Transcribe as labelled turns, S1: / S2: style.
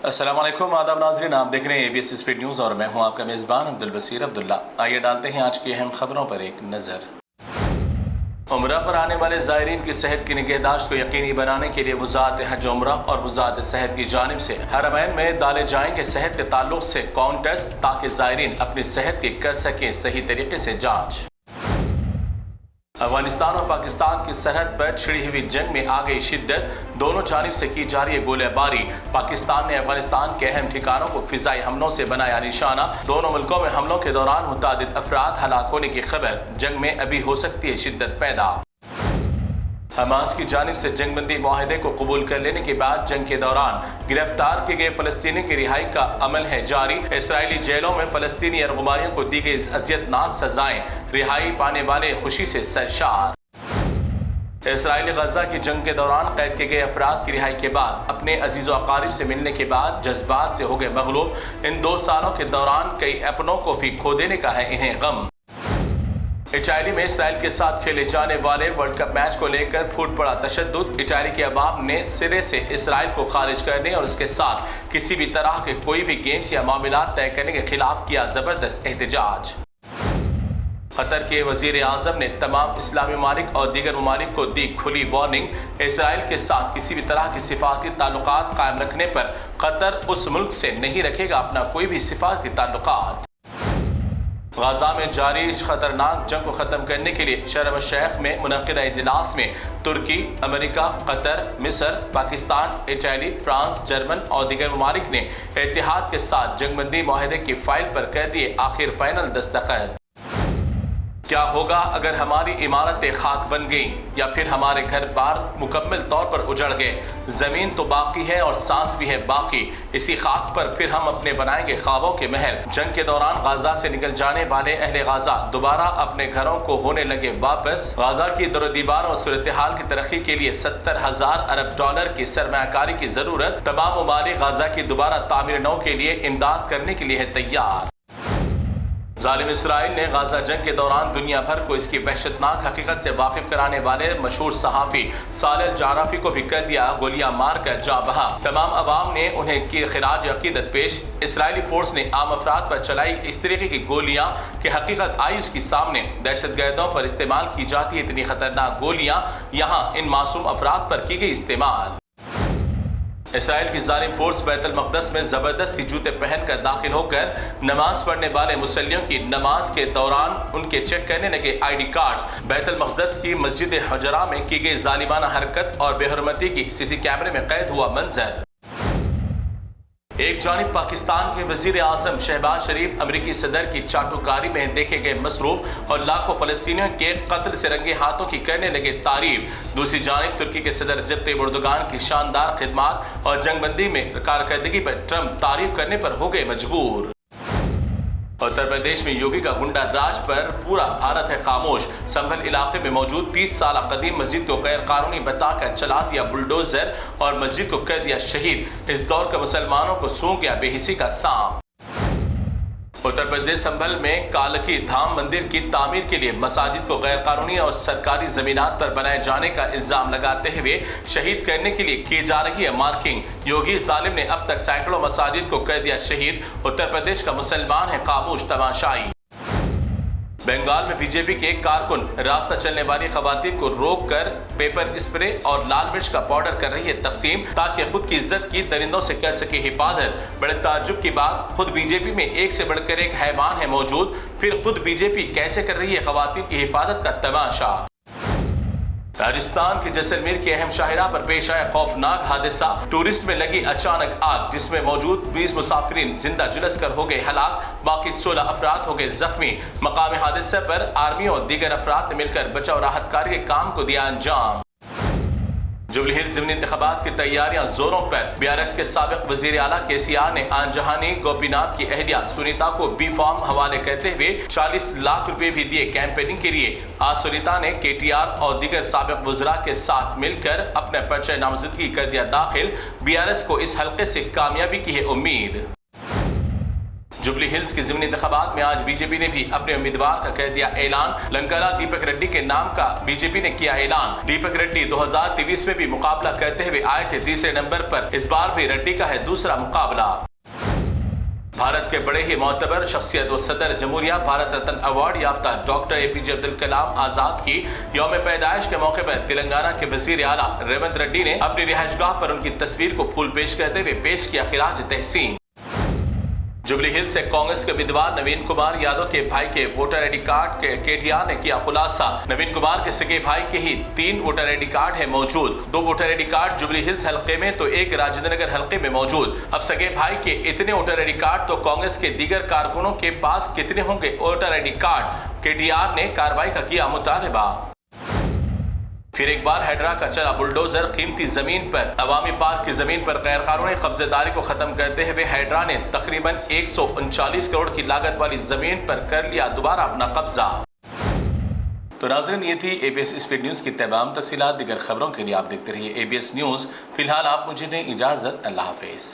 S1: अस्सलाम वालेकुम, आदाब नाज़रीन, आप देख रहे हैं ABS स्पीड न्यूज़ और मैं हूं आपका मेज़बान अब्दुल बसीर अब्दुल्ला। आइए डालते हैं आज की अहम खबरों पर एक नज़र। उम्रा पर आने वाले ज़ायरीन की सेहत की निगहदाश्त को यकीनी बनाने के लिए वज़ारत हज उम्रा और वज़ारत सेहत की जानिब से हरमैन में डाले जाएंगे सेहत के ताल्लुक से कौन टेस्ट, ताकि ज़ायरीन अपनी सेहत की कर सकें सही तरीके से जाँच। अफगानिस्तान और पाकिस्तान की सरहद पर छिड़ी हुई जंग में आ गई शिद्दत, दोनों जानिब से की जा रही है गोलीबारी। पाकिस्तान ने अफगानिस्तान के अहम ठिकानों को फिजाई हमलों से बनाया निशाना। दोनों मुल्कों में हमलों के दौरान मुतादिद अफराद हलाक होने की खबर। जंग में अभी हो सकती है शिद्दत पैदा। हमास की जानिब से जंगबंदी मुआहदे को कबूल कर लेने के बाद जंग के दौरान गिरफ्तार किए गए फलस्तीनी की रिहाई का अमल है जारी। इसराइली जेलों में फलस्तीनी अरगुमारियों को दी गई अजियतनाक सजाएं, रिहाई पाने वाले खुशी से सरशार। इसराइली गजा की जंग के दौरान कैद किए गए अफराद की रिहाई के बाद अपने अजीज़ व अकारिब से मिलने के बाद जज्बात से हो गए मगलूब। इन 2 सालों के दौरान कई अपनों को भी खो देने का है इन्हें गम। इटाली में इसराइल के साथ खेले जाने वाले वर्ल्ड कप मैच को लेकर फूट पड़ा तशद्दुद। इटाली के अवाम ने सिरे से इसराइल को खारिज करने और उसके साथ किसी भी तरह के कोई भी गेम्स या मामलात तय करने के खिलाफ किया जबरदस्त एहतजाज। कतर के वजीर आजम ने तमाम इस्लामी ममालिक और दीगर ममालिक को दी खुली वार्निंग। इसराइल के साथ किसी भी तरह की सिफारती ताल्लुकात कायम रखने पर कतर उस मुल्क से नहीं रखेगा अपना कोई भी सिफारती ताल्लुकात। गाजा में जारी खतरनाक जंग को खत्म करने के लिए शर्म शेख में मुनक्किदा इजलास में तुर्की, अमेरिका, कतर, मिस्र, पाकिस्तान, इटली, फ्रांस, जर्मन और दीगर ममालिक ने इत्तेहाद के साथ जंगबंदी मुआहदे की फाइल पर कर दिए आखिर फाइनल दस्तखत। क्या होगा अगर हमारी इमारतें खाक बन गई या फिर हमारे घर बार मुकम्मल तौर पर उजड़ गए? जमीन तो बाकी है और सांस भी है बाकी। इसी खाक पर फिर हम अपने बनाएंगे ख्वाबों के महल। जंग के दौरान गाजा से निकल जाने वाले अहले गाजा दोबारा अपने घरों को होने लगे वापस। गाजा की दीवार और सूरत हाल की तरक्की के लिए 70,000 अरब डॉलर की सरमायाकारी की जरूरत। तमाम ममालिक गाजा की दोबारा तामीर नौ के लिए इमदाद करने के लिए है तैयार। जालिम इसराइल ने गाजा जंग के दौरान दुनिया भर को इसकी वहशतनाक हकीकत से वाकिफ कराने वाले मशहूर सहाफ़ी सालेह जाराफी को भी कर दिया गोलियां मार कर जा बहा। तमाम अवाम ने उन्हें की खिराज अकीदत पेश। इसराइली फोर्स ने आम अफराद पर चलाई इस तरीके की गोलियां कि हकीकत आई उसकी सामने। दहशत गर्दों पर इस्तेमाल की जाती है इतनी खतरनाक गोलियां, यहाँ इन मासूम अफराद पर की गई इस्तेमाल। इसराइल की जालिम फोर्स बैतुल मक़दस में जबरदस्ती जूते पहनकर दाखिल होकर नमाज पढ़ने वाले मुसल्लियों की नमाज के दौरान उनके चेक करने लगे ID कार्ड्स। बैतुल मक़दस की मस्जिद हजरा में की गई जालिमाना हरकत और बेहरमती की CC कैमरे में कैद हुआ मंजर। एक जानिब पाकिस्तान के वजीर आजम शहबाज शरीफ अमरीकी सदर की चाटुकारी में देखे गए मसरूफ और लाखों फलस्तीनियों के कत्ल से रंगे हाथों की करने लगे तारीफ। दूसरी जानिब तुर्की के सदर रजब तय्यिप एर्दोगान की शानदार खिदमत और जंगबंदी में कारकर्दगी पर ट्रंप तारीफ करने पर हो गए मजबूर। उत्तर प्रदेश में योगी का गुंडा राज पर पूरा भारत है खामोश। संभल इलाके में मौजूद 30 साल कदीम मस्जिद को गैर कानूनी बताकर चला दिया बुलडोजर और मस्जिद को कर दिया शहीद। इस दौर का मुसलमानों को सूंघ गया बेहिसी का सांप। उत्तर प्रदेश संभल में कालकी धाम मंदिर की तामीर के लिए मसाजिद को गैर कानूनी और सरकारी जमीनात पर बनाए जाने का इल्जाम लगाते हुए शहीद करने के लिए की जा रही है मार्किंग। योगी जालिम ने अब तक सैकड़ों मसाजिद को कर दिया शहीद। उत्तर प्रदेश का मुसलमान है खामोश तमाशाई। बंगाल में बीजेपी के एक कारकुन रास्ता चलने वाली खवातीन को रोक कर पेपर स्प्रे और लाल मिर्च का पाउडर कर रही है तकसीम, ताकि खुद की इज्जत की दरिंदों से कर सके हिफाजत। बड़े ताज्जुब की बात, खुद बीजेपी में एक से बढ़कर एक हैवान है मौजूद, फिर खुद बीजेपी कैसे कर रही है खवातीन की हिफाजत का तमाशा। राजस्थान के जैसलमेर के अहम शाहिरा पर पेश आया खौफनाक हादसा। टूरिस्ट में लगी अचानक आग, जिसमें मौजूद 20 मुसाफिरीन जिंदा जुलस कर हो गए हलाक, बाकी 16 अफराद हो गए जख्मी। मकामी हादसे पर आर्मी और दीगर अफराद ने मिलकर बचाव राहत कार्य के काम को दिया अंजाम। जुबली हिल्स ज़िमनी इंतखाबात की तैयारियां जोरों पर। BRS के साबिक वजीर आला KCR ने आनजहानी गोपीनाथ की अहलिया सुनीता को बी फॉर्म हवाले करते हुए 40 लाख रुपए भी दिए कैंपेनिंग के लिए। आज सुनीता ने KTR और दीगर साबिक वज़रा के साथ मिलकर अपने पर्चे नामजदगी कर दिया दाखिल। BRS को इस हल्के से कामयाबी की है उम्मीद। जुबली हिल्स के ज़िमनी इंतखाबात में आज बीजेपी ने भी अपने उम्मीदवार का कर दिया ऐलान। लंकाला दीपक रेड्डी के नाम का बीजेपी ने किया ऐलान। दीपक रेड्डी 2023 में भी मुकाबला करते हुए आए थे तीसरे नंबर पर, इस बार भी रेड्डी का है दूसरा मुकाबला। भारत के बड़े ही मोतबर शख्सियत व सदर जमहूरिया भारत रत्न अवार्ड याफ्ता डॉक्टर APJ अब्दुल कलाम आजाद की यौम पैदाइश के मौके पर तेलंगाना के वजीर आला रेवंत रेड्डी ने अपनी रिहाइशगाह पर उनकी तस्वीर को फूल पेश करते हुए पेश किया खिराज तहसीन। जुबली हिल्स से कांग्रेस के उम्मीदवार नवीन कुमार यादव के भाई के वोटर आईडी कार्ड के KTR ने किया खुलासा। नवीन कुमार के सगे भाई के ही 3 वोटर आईडी कार्ड है मौजूद। 2 voter ID card jubilee hills हल्के में तो 1 राजेंद्र नगर हल्के में मौजूद। अब सगे भाई के इतने वोटर आईडी कार्ड तो कांग्रेस के दीगर कारकुनों के पास कितने होंगे वोटर आईडी कार्ड? KTR ने कार्रवाई का किया मुतालबा। फिर एक बार हैदरा का चला बुलडोजर कीमती जमीन पर। अवामी पार्क की जमीन पर गैर कानूनी कब्जेदारी को खत्म करते हुए हैदरा ने तकरीबन 139 करोड़ की लागत वाली जमीन पर कर लिया दोबारा अपना कब्जा। तो नाज़रीन, ये थी ABS स्पीड न्यूज़ की तमाम तफसीलात। दीगर खबरों के लिए आप देखते रहिए ABS न्यूज़। फिलहाल आप मुझे दें इजाज़त। अल्लाह हाफिज़।